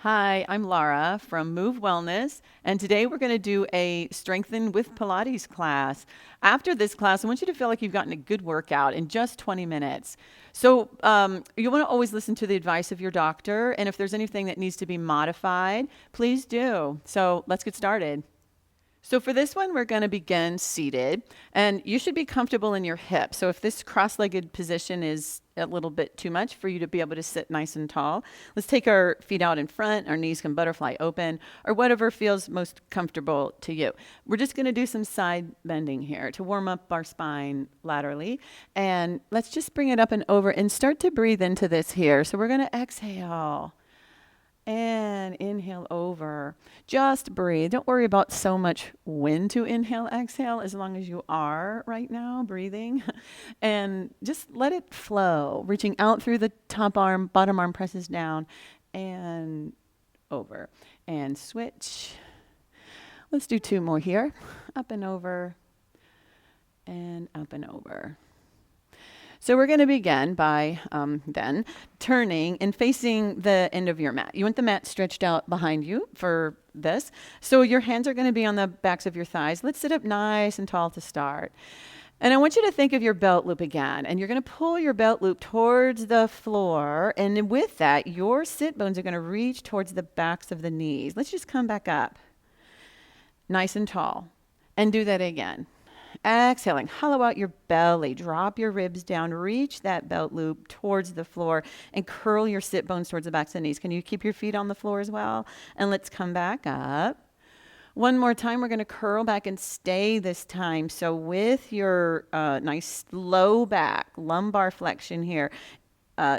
Hi, I'm Laura from Move Wellness, and today we're going to do a Strengthen with Pilates class. After this class, I want you to feel like you've gotten a good workout in just 20 minutes. So you want to always listen to the advice of your doctor, and if there's anything that needs to be modified, please do. So let's get started. So for this one, we're going to begin seated, and you should be comfortable in your hips. So if this cross-legged position is a little bit too much for you to be able to sit nice and tall, let's take our feet out in front. Our knees can butterfly open, or whatever feels most comfortable to you. We're just going to do some side bending here to warm up our spine laterally. And let's just bring it up and over and start to breathe into this here. So we're going to exhale. And inhale over. Just breathe. Don't worry about so much when to inhale, exhale, as long as you are right now breathing. And just let it flow. Reaching out through the top arm, bottom arm presses down, and over. And switch. Let's do two more here. Up and over, and up and over. So we're going to begin by then turning and facing the end of your mat. You want the mat stretched out behind you for this. So your hands are going to be on the backs of your thighs. Let's sit up nice and tall to start. And I want you to think of your belt loop again. And you're going to pull your belt loop towards the floor. And with that, your sit bones are going to reach towards the backs of the knees. Let's just come back up. Nice and tall. And do that again. Exhaling, hollow out your belly, drop your ribs down, reach that belt loop towards the floor, and curl your sit bones towards the backs of the knees. Can you keep your feet on the floor as well? And let's come back up. One more time, we're going to curl back and stay this time. So with your nice low back, lumbar flexion here,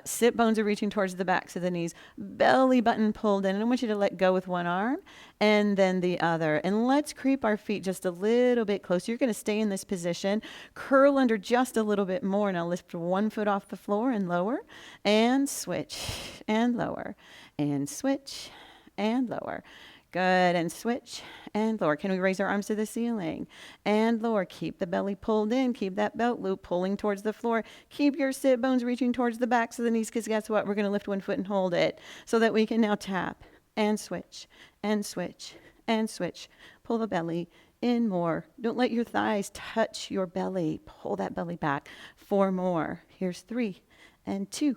sit bones are reaching towards the backs of the knees, belly button pulled in. And I want you to let go with one arm and then the other. And let's creep our feet just a little bit closer. You're going to stay in this position. Curl under just a little bit more. Now lift one foot off the floor and lower. And switch and lower. And switch and lower. Good. And switch and lower. Can we raise our arms to the ceiling? And lower. Keep the belly pulled in. Keep that belt loop pulling towards the floor. Keep your sit bones reaching towards the backs of the knees, because guess what? We're going to lift one foot and hold it so that we can now tap and switch and switch and switch. Pull the belly in more. Don't let your thighs touch your belly. Pull that belly back. 4 more. Here's 3 and 2.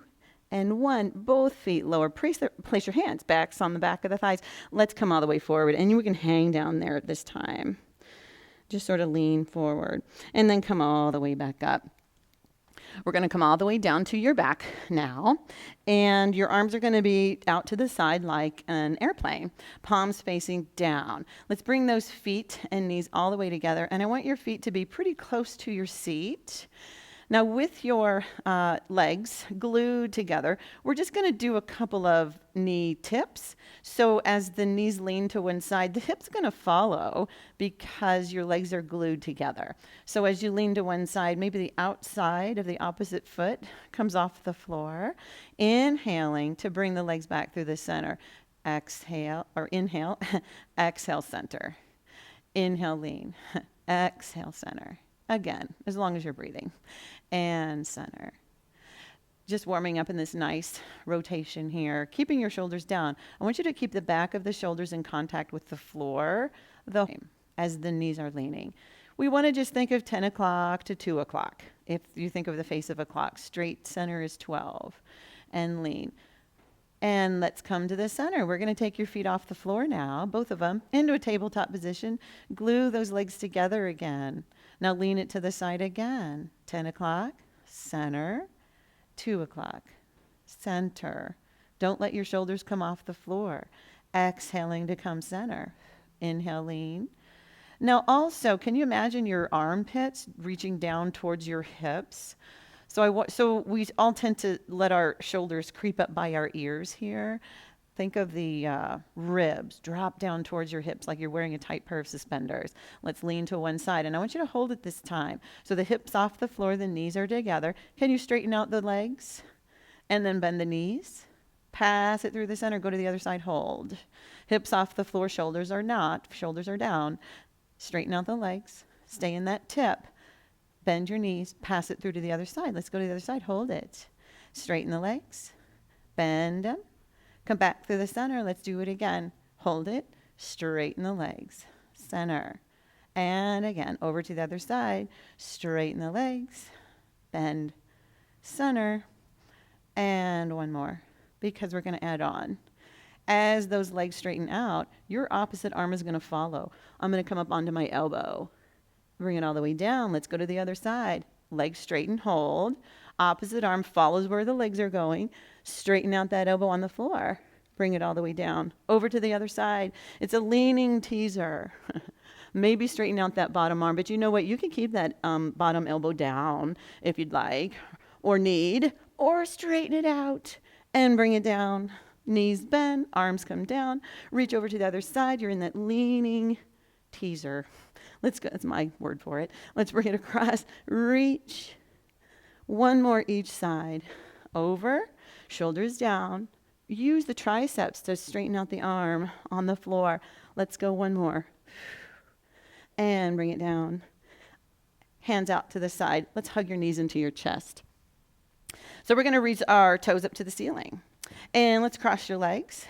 And 1, both feet lower. Place your hands, backs on the back of the thighs. Let's come all the way forward. And you can hang down there this time. Just sort of lean forward. And then come all the way back up. We're going to come all the way down to your back now. And your arms are going to be out to the side like an airplane. Palms facing down. Let's bring those feet and knees all the way together. And I want your feet to be pretty close to your seat. Now with your legs glued together, we're just going to do a couple of knee tips. So as the knees lean to one side, the hip's going to follow because your legs are glued together. So as you lean to one side, maybe the outside of the opposite foot comes off the floor. Inhaling to bring the legs back through the center. Exhale, or inhale, exhale, center. Inhale, lean. Exhale, center. Again, as long as you're breathing. And center. Just warming up in this nice rotation here. Keeping your shoulders down. I want you to keep the back of the shoulders in contact with the floor as the knees are leaning. We want to just think of 10 o'clock to 2 o'clock. If you think of the face of a clock, straight center is 12. And lean. And let's come to the center. We're going to take your feet off the floor now, both of them, into a tabletop position. Glue those legs together again. Now lean it to the side again. 10 o'clock, center, 2 o'clock, center. Don't let your shoulders come off the floor. Exhaling to come center. Inhale, lean. Now also, can you imagine your armpits reaching down towards your hips? So we all tend to let our shoulders creep up by our ears here. Think of the ribs drop down towards your hips like you're wearing a tight pair of suspenders. Let's lean to one side. And I want you to hold it this time. So the hips off the floor, the knees are together. Can you straighten out the legs? And then bend the knees. Pass it through the center. Go to the other side. Hold. Hips off the floor. Shoulders are not. Shoulders are down. Straighten out the legs. Stay in that tip. Bend your knees. Pass it through to the other side. Let's go to the other side. Hold it. Straighten the legs. Bend them. Come back through the center. Let's do it again. Hold it. Straighten the legs. Center. And again, over to the other side. Straighten the legs. Bend. Center. And one more, because we're going to add on. As those legs straighten out, your opposite arm is going to follow. I'm going to come up onto my elbow. Bring it all the way down. Let's go to the other side. Legs straighten, hold. Opposite arm follows where the legs are going. Straighten out that elbow on the floor. Bring it all the way down. Over to the other side. It's a leaning teaser. Maybe straighten out that bottom arm, but you know what? You can keep that bottom elbow down if you'd like, or need, or straighten it out and bring it down. Knees bend, arms come down. Reach over to the other side. You're in that leaning teaser. Let's go. That's my word for it. Let's bring it across. Reach. One more each side. Over. Shoulders down. Use the triceps to straighten out the arm on the floor. Let's go one more. And bring it down. Hands out to the side. Let's hug your knees into your chest. So we're going to reach our toes up to the ceiling. And let's cross your legs.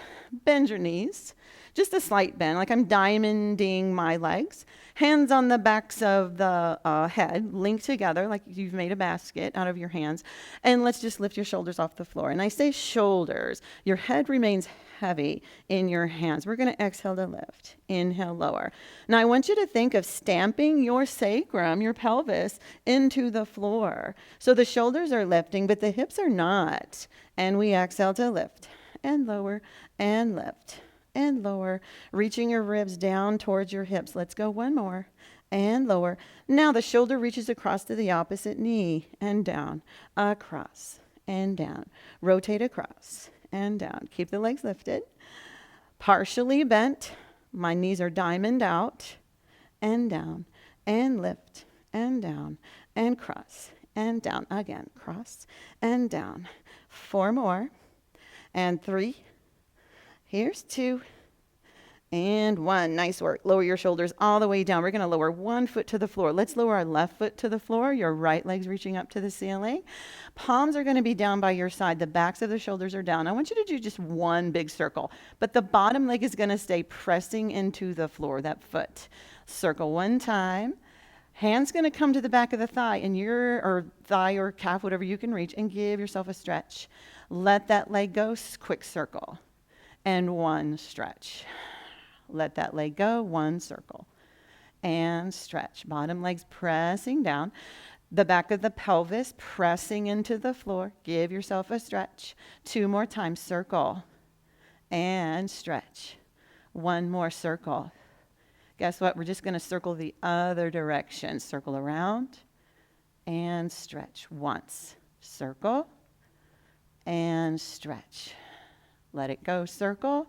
Bend your knees. Just a slight bend, like I'm diamonding my legs. Hands on the backs of the head, linked together like you've made a basket out of your hands. And let's just lift your shoulders off the floor. And I say shoulders. Your head remains heavy in your hands. We're going to exhale to lift. Inhale, lower. Now I want you to think of stamping your sacrum, your pelvis, into the floor. So the shoulders are lifting, but the hips are not. And we exhale to lift and lower and lift and lower, reaching your ribs down towards your hips. Let's go one more and lower. Now the shoulder reaches across to the opposite knee and down, across and down. Rotate across and down. Keep the legs lifted. Partially bent. My knees are diamond out and down and lift and down and cross and down. Again, cross and down. 4 more and 3. Here's 2 and 1. Nice work. Lower your shoulders all the way down. We're going to lower one foot to the floor. Let's lower our left foot to the floor. Your right leg's reaching up to the ceiling. Palms are going to be down by your side. The backs of the shoulders are down. I want you to do just one big circle, but the bottom leg is going to stay pressing into the floor, that foot. Circle one time. Hand's going to come to the back of the thigh, and or thigh or calf, whatever you can reach, and give yourself a stretch. Let that leg go. Quick circle. And one stretch. Let that leg go, one circle. And stretch. Bottom legs pressing down. The back of the pelvis pressing into the floor. Give yourself a stretch. 2 more times. Circle. And stretch. 1 more circle. Guess what? We're just going to circle the other direction. Circle around. And stretch. Once. Circle. And stretch. Let it go, circle,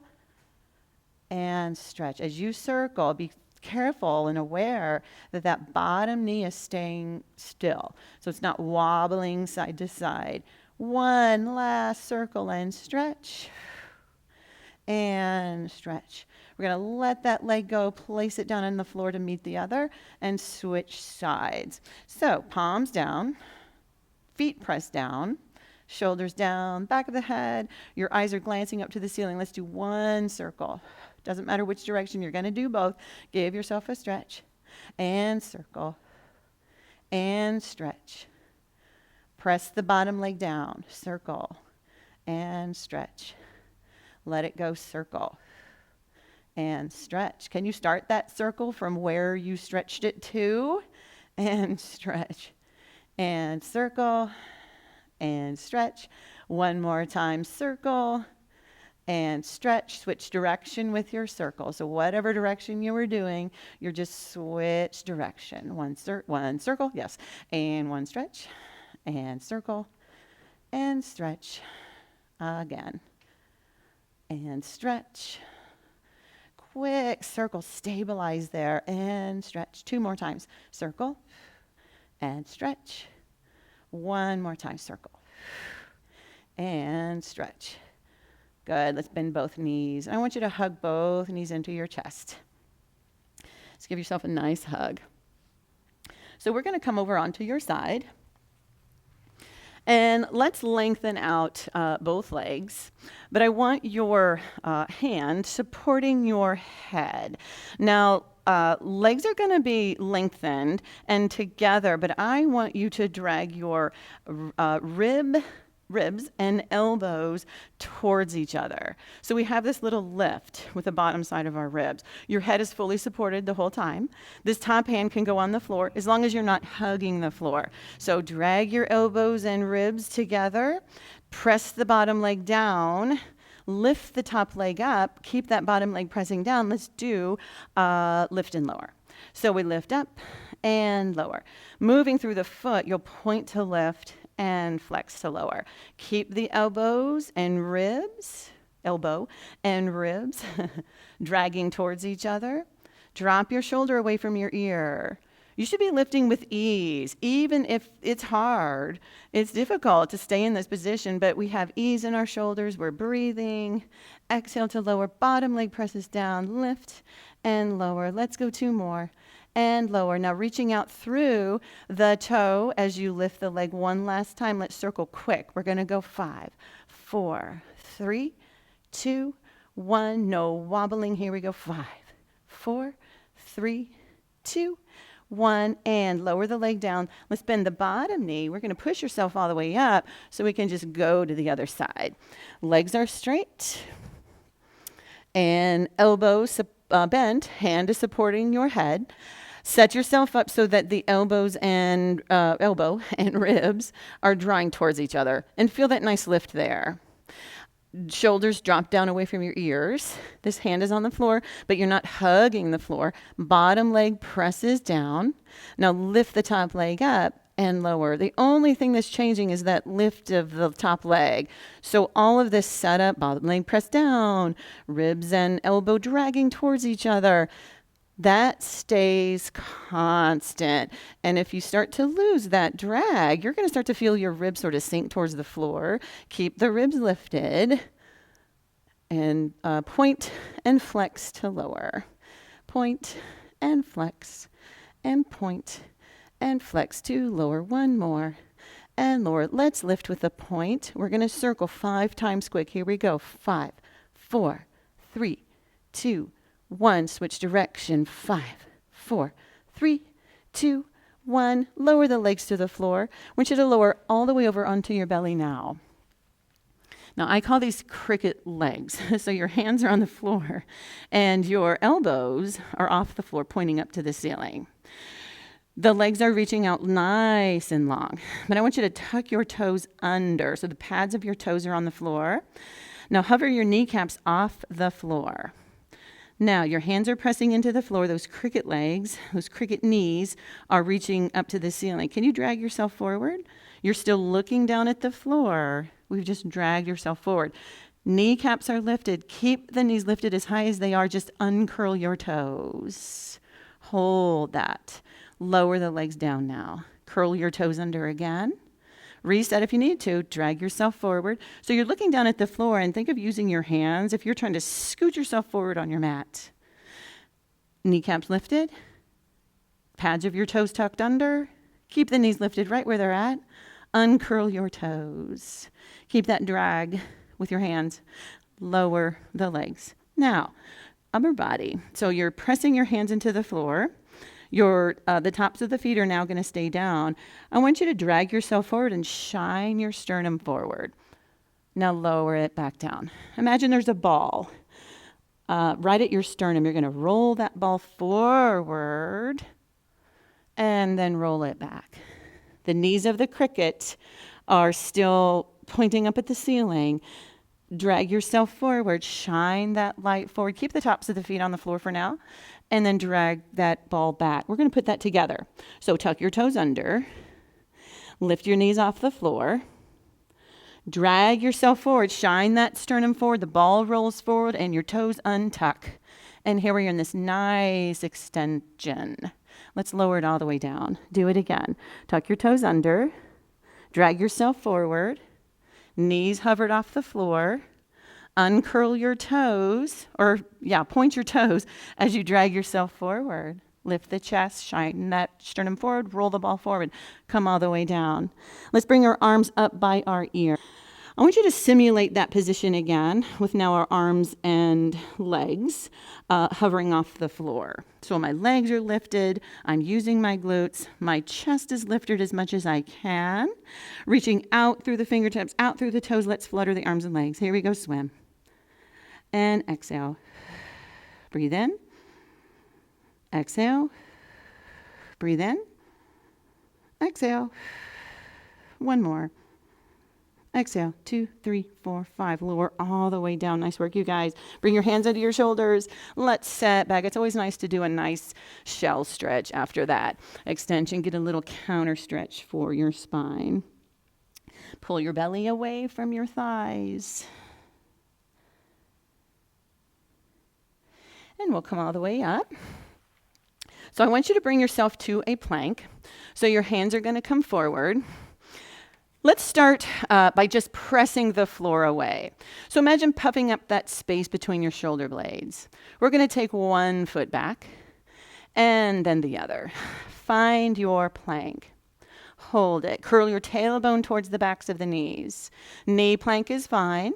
and stretch. As you circle, be careful and aware that that bottom knee is staying still. So it's not wobbling side to side. One last circle and stretch, and stretch. We're going to let that leg go, place it down on the floor to meet the other, and switch sides. So palms down, feet pressed down. Shoulders down, back of the head. Your eyes are glancing up to the ceiling. Let's do one circle. Doesn't matter which direction. You're going to do both. Give yourself a stretch. And circle. And stretch. Press the bottom leg down. Circle. And stretch. Let it go. Circle. And stretch. Can you start that circle from where you stretched it to? And stretch. And circle. And stretch. 1 more time, circle and stretch. Switch direction with your circle. So whatever direction you were doing, you're just switch direction. One circle, yes, and one stretch, and circle, and stretch again, and stretch. Quick circle, stabilize there, and stretch. 2 more times, circle, and stretch. 1 more time, circle. And stretch. Good. Let's bend both knees. I want you to hug both knees into your chest. Let's give yourself a nice hug. So we're going to come over onto your side. And let's lengthen out both legs, but I want your hand supporting your head. Now, legs are going to be lengthened and together, but I want you to drag your ribs and elbows towards each other. So we have this little lift with the bottom side of our ribs. Your head is fully supported the whole time. This top hand can go on the floor as long as you're not hugging the floor. So drag your elbows and ribs together, press the bottom leg down, lift the top leg up, keep that bottom leg pressing down. Let's do lift and lower. So we lift up and lower. Moving through the foot, you'll point to lift and flex to lower. Keep the elbows and ribs, dragging towards each other. Drop your shoulder away from your ear. You should be lifting with ease, even if it's hard. It's difficult to stay in this position, but we have ease in our shoulders. We're breathing. Exhale to lower. Bottom leg presses down. Lift and lower. Let's go 2 more. And lower. Now reaching out through the toe as you lift the leg one last time. Let's circle quick. We're going to go 5, 4, 3, 2, 1. No wobbling. Here we go. 5, 4, 3, 2, 1. And lower the leg down. Let's bend the bottom knee. We're going to push yourself all the way up so we can just go to the other side. Legs are straight. And elbows bent. Hand is supporting your head. Set yourself up so that the elbows and elbow and ribs are drawing towards each other. And feel that nice lift there. Shoulders drop down away from your ears. This hand is on the floor, but you're not hugging the floor. Bottom leg presses down. Now lift the top leg up and lower. The only thing that's changing is that lift of the top leg. So all of this setup, bottom leg press down, ribs and elbow dragging towards each other. That stays constant. And if you start to lose that drag, you're going to start to feel your ribs sort of sink towards the floor. Keep the ribs lifted. And point and flex to lower. Point and flex. And point and flex to lower. 1 more. And lower. Let's lift with a point. We're going to circle 5 times quick. Here we go. 5, 4, 3, 2, 1. Switch direction. 5, 4, 3, 2, 1. Lower the legs to the floor. I want you to lower all the way over onto your belly now. Now, I call these cricket legs. So your hands are on the floor and your elbows are off the floor, pointing up to the ceiling. The legs are reaching out nice and long. But I want you to tuck your toes under. So the pads of your toes are on the floor. Now, hover your kneecaps off the floor. Now, your hands are pressing into the floor. Those cricket legs, those cricket knees are reaching up to the ceiling. Can you drag yourself forward? You're still looking down at the floor. We've just dragged yourself forward. Kneecaps are lifted. Keep the knees lifted as high as they are. Just uncurl your toes. Hold that. Lower the legs down now. Curl your toes under again. Reset if you need to. Drag yourself forward. So you're looking down at the floor and think of using your hands if you're trying to scoot yourself forward on your mat. Kneecaps lifted. Pads of your toes tucked under. Keep the knees lifted right where they're at. Uncurl your toes. Keep that drag with your hands. Lower the legs. Now, upper body. So you're pressing your hands into the floor. The tops of the feet are now going to stay down. I want you to drag yourself forward and shine your sternum forward. Now lower it back down. Imagine there's a ball right at your sternum. You're going to roll that ball forward and then roll it back. The knees of the cricket are still pointing up at the ceiling. Drag yourself forward. Shine that light forward. Keep the tops of the feet on the floor for now. And then drag that ball back. We're going to put that together. So tuck your toes under. Lift your knees off the floor. Drag yourself forward. Shine that sternum forward. The ball rolls forward and your toes untuck. And here we are in this nice extension. Let's lower it all the way down. Do it again. Tuck your toes under. Drag yourself forward. Knees hovered off the floor. Uncurl your toes, point your toes as you drag yourself forward. Lift the chest, shine that sternum forward, roll the ball forward, come all the way down. Let's bring our arms up by our ear. I want you to simulate that position again with now our arms and legs hovering off the floor. So my legs are lifted. I'm using my glutes. My chest is lifted as much as I can. Reaching out through the fingertips, out through the toes. Let's flutter the arms and legs. Here we go, swim. And exhale. Breathe in. Exhale. Breathe in. Exhale. One more. Exhale, 2, 3, 4, 5. Lower all the way down. Nice work, you guys. Bring your hands under your shoulders. Let's set back. It's always nice to do a nice shell stretch after that extension. Get a little counter stretch for your spine. Pull your belly away from your thighs. And we'll come all the way up. So I want you to bring yourself to a plank. So your hands are going to come forward. Let's start by just pressing the floor away. So imagine puffing up that space between your shoulder blades. We're going to take one foot back and then the other. Find your plank. Hold it. Curl your tailbone towards the backs of the knees. Knee plank is fine.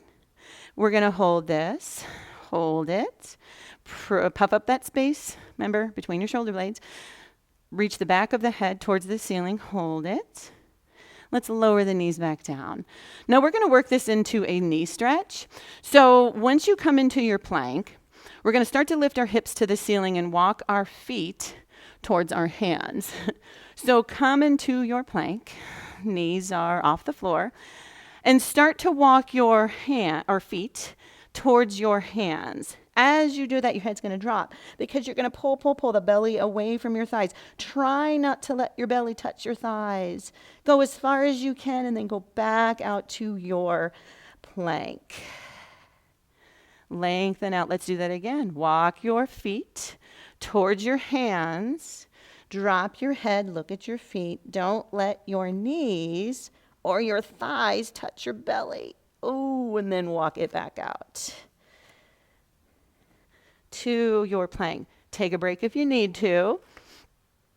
We're going to hold this. Hold it. Puff up that space, remember, between your shoulder blades. Reach the back of the head towards the ceiling. Hold it. Let's lower the knees back down. Now we're going to work this into a knee stretch. So once you come into your plank, we're going to start to lift our hips to the ceiling and walk our feet towards our hands. So come into your plank. Knees are off the floor. And start to walk your feet towards your hands. As you do that, your head's going to drop because you're going to pull the belly away from your thighs. Try not to let your belly touch your thighs. Go as far as you can and then go back out to your plank. Lengthen out. Let's do that again. Walk your feet towards your hands. Drop your head. Look at your feet. Don't let your knees or your thighs touch your belly. Oh, and then walk it back out to your plank. Take a break if you need to.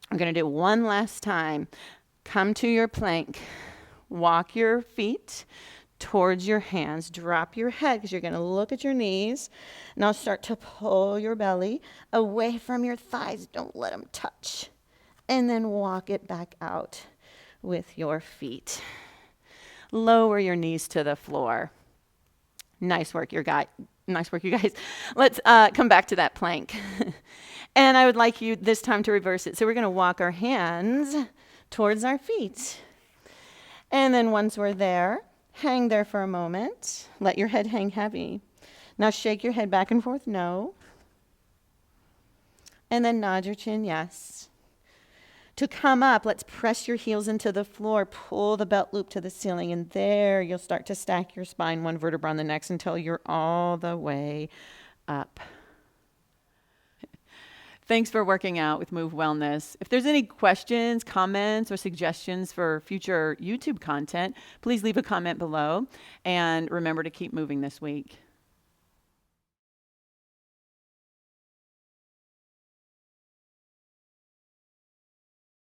I'm going to do one last time. Come to your plank. Walk your feet towards your hands. Drop your head because you're going to look at your knees. Now start to pull your belly away from your thighs. Don't let them touch. And then walk it back out with your feet. Lower your knees to the floor. Nice work, you guys. Let's come back to that plank. And I would like you this time to reverse it. So we're going to walk our hands towards our feet. And then once we're there, hang there for a moment. Let your head hang heavy. Now shake your head back and forth, no. And then nod your chin, yes. To come up, let's press your heels into the floor, pull the belt loop to the ceiling, and there you'll start to stack your spine one vertebra on the next until you're all the way up. Thanks for working out with Move Wellness. If there's any questions, comments, or suggestions for future YouTube content, please leave a comment below, and remember to keep moving this week.